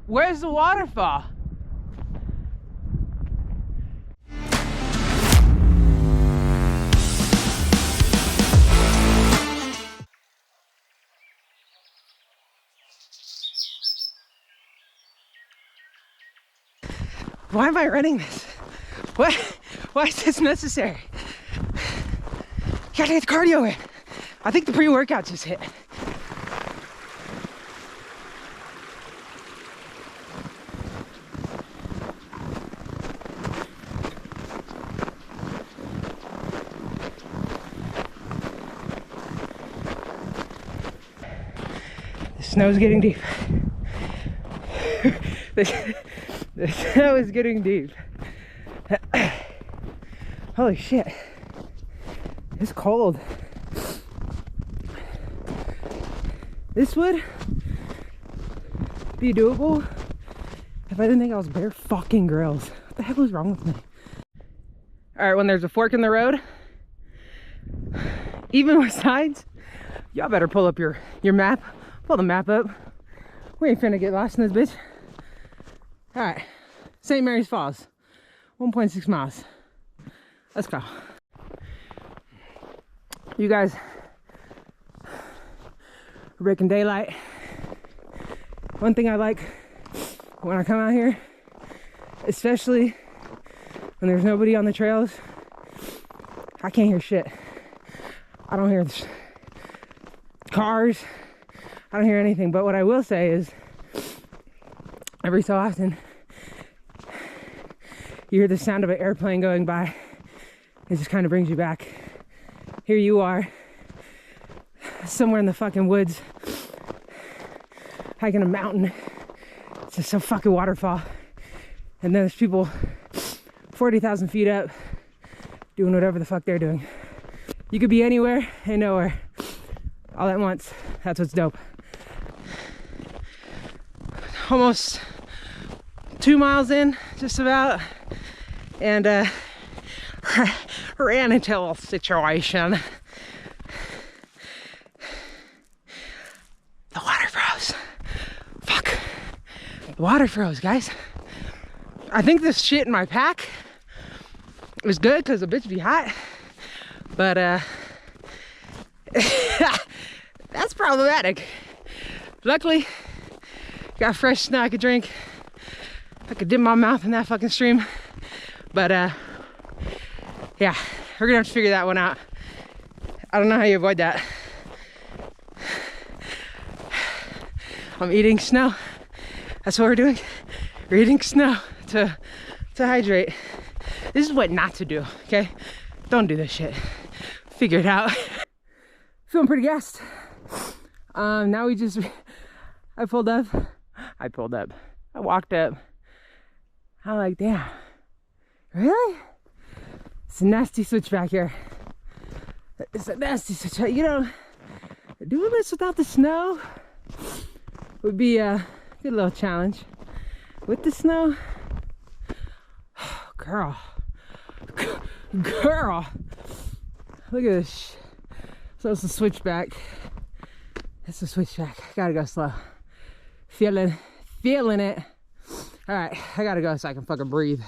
Where's the waterfall? Why am I running this? What? Why is this necessary? Gotta get the cardio in. I think the pre-workout just hit. The snow's getting deep. The snow is getting deep. Holy shit. It's cold. This would be doable if I didn't think I was bare fucking grills. What the heck was wrong with me? Alright, when there's a fork in the road, even with signs, y'all better pull up your map. Pull the map up. We ain't finna get lost in this bitch. Alright, St. Mary's Falls, 1.6 miles. Let's go. You guys are breaking daylight. One thing I like when I come out here, especially when there's nobody on the trails, I can't hear shit. I don't hear cars. I don't hear anything. But what I will say is, every so often, you hear the sound of an airplane going by. It just kind of brings you back. Here you are, somewhere in the fucking woods, hiking a mountain. It's just some fucking waterfall. And then there's people 40,000 feet up doing whatever the fuck they're doing. You could be anywhere and nowhere all at once. That's what's dope. Almost 2 miles in, just about, and ran into a little situation. The water froze. Fuck. The water froze, guys. I think this shit in my pack was good because the bitch be hot, but that's problematic. Luckily, got fresh snow I could drink. I could dip my mouth in that fucking stream. But yeah, we're gonna have to figure that one out. I don't know how you avoid that. I'm eating snow. That's what we're doing. We're eating snow to hydrate. This is what not to do, okay? Don't do this shit. Figure it out. Feeling pretty gassed. Now I pulled up. I walked up. I'm like, damn, really? It's a nasty switchback here. It's a nasty switchback. You know, doing this without the snow would be a good little challenge. With the snow, girl, look at this. So it's a switchback. It's a switchback. Gotta go slow. Feeling it. All right, I gotta go so I can fucking breathe.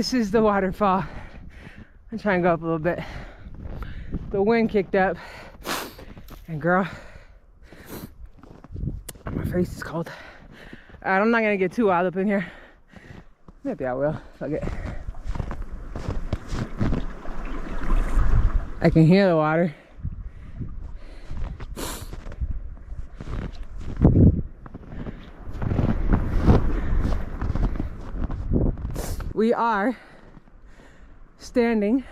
This is the waterfall. I'm trying to go up a little bit. The wind kicked up. And girl, my face is cold. Alright, I'm not gonna get too wild up in here. Maybe I will. Fuck it. I can hear the water. We are standing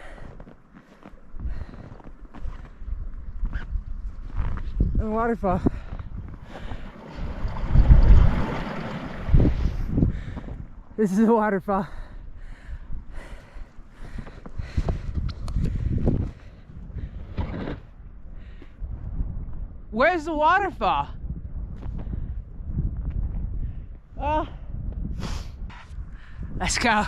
in a waterfall. This is a waterfall. Where's the waterfall? Oh, let's go.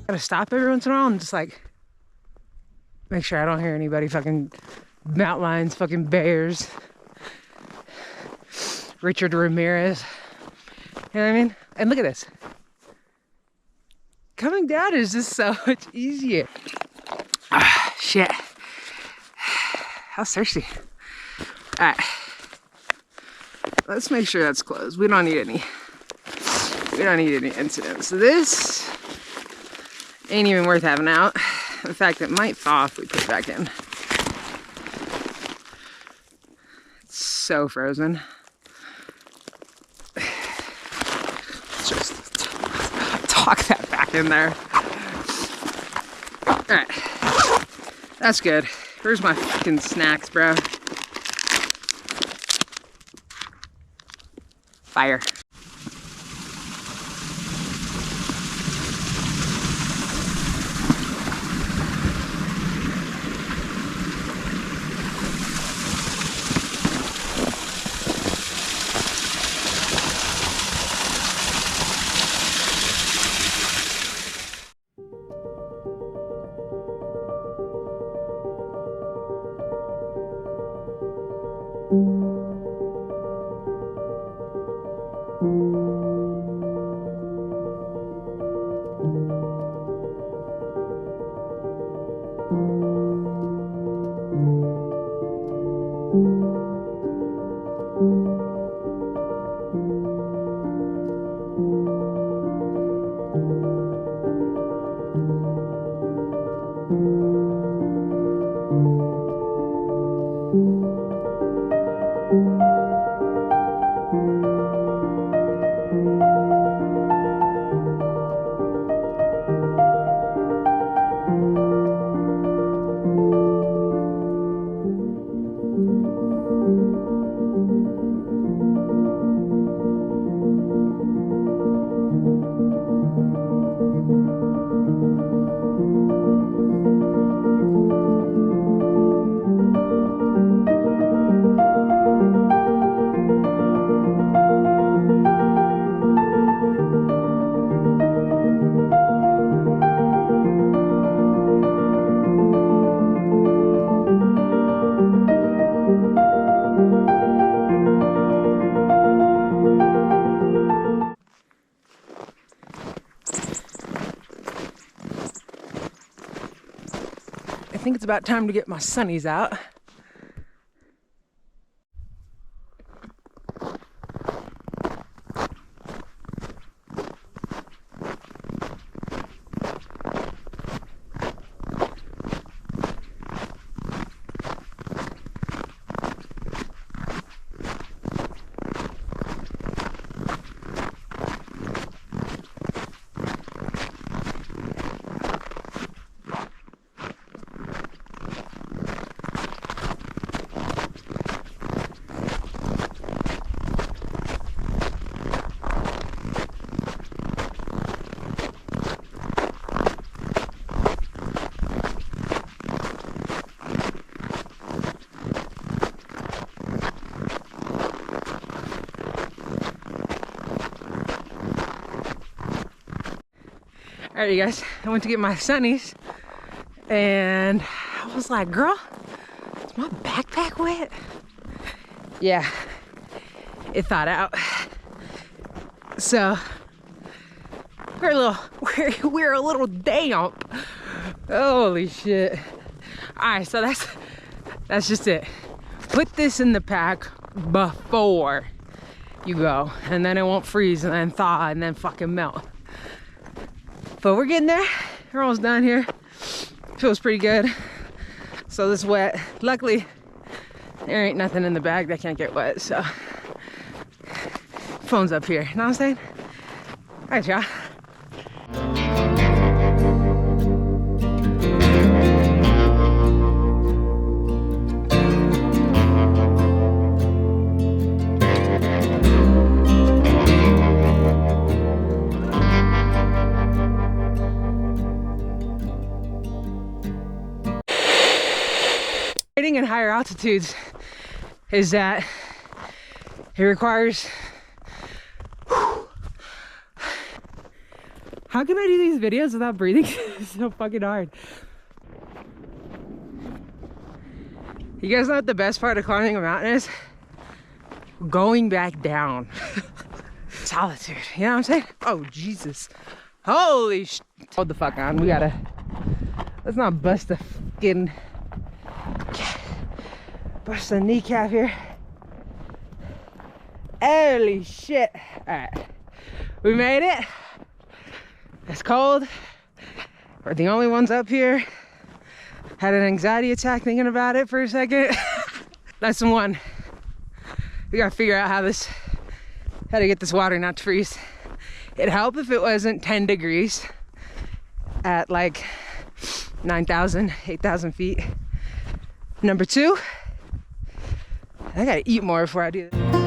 Gotta stop every once in a while and just like make sure I don't hear anybody. Fucking mountain lions, fucking bears, Richard Ramirez. You know what I mean? And look at this. Coming down is just so much easier. Ah, shit. How thirsty. Alright. Let's make sure that's closed. We don't need any incidents. So this ain't even worth having out. In fact, it might thaw if we put it back in. It's so frozen. Let's just talk that back in there. Alright. That's good. Where's my fucking snacks, bro? Fire. think it's about time to get my sunnies out. All right, you guys, I went to get my sunnies and I was like, girl, is my backpack wet? Yeah, it thawed out. So we're a little damp. Holy shit. All right, so that's just it. Put this in the pack before you go, and then it won't freeze and then thaw and then fucking melt. But we're getting there. We're almost done here. Feels pretty good. So this wet. Luckily, there ain't nothing in the bag that can't get wet, so. Phone's up here, you know what I'm saying? All right, y'all. Riding in higher altitudes is that it requires. How can I do these videos without breathing? It's so fucking hard. You guys know what the best part of climbing a mountain is? Going back down. Solitude, you know what I'm saying? Oh, Jesus. Holy sh. Hold the fuck on. Let's not bust the fucking. Bust the kneecap here. Holy shit. Alright. We made it. It's cold. We're the only ones up here. Had an anxiety attack thinking about it for a second. Lesson 1. We gotta figure out how to get this water not to freeze. It'd help if it wasn't 10 degrees at like 9,000, 8,000 feet. Number 2, I gotta eat more before I do this.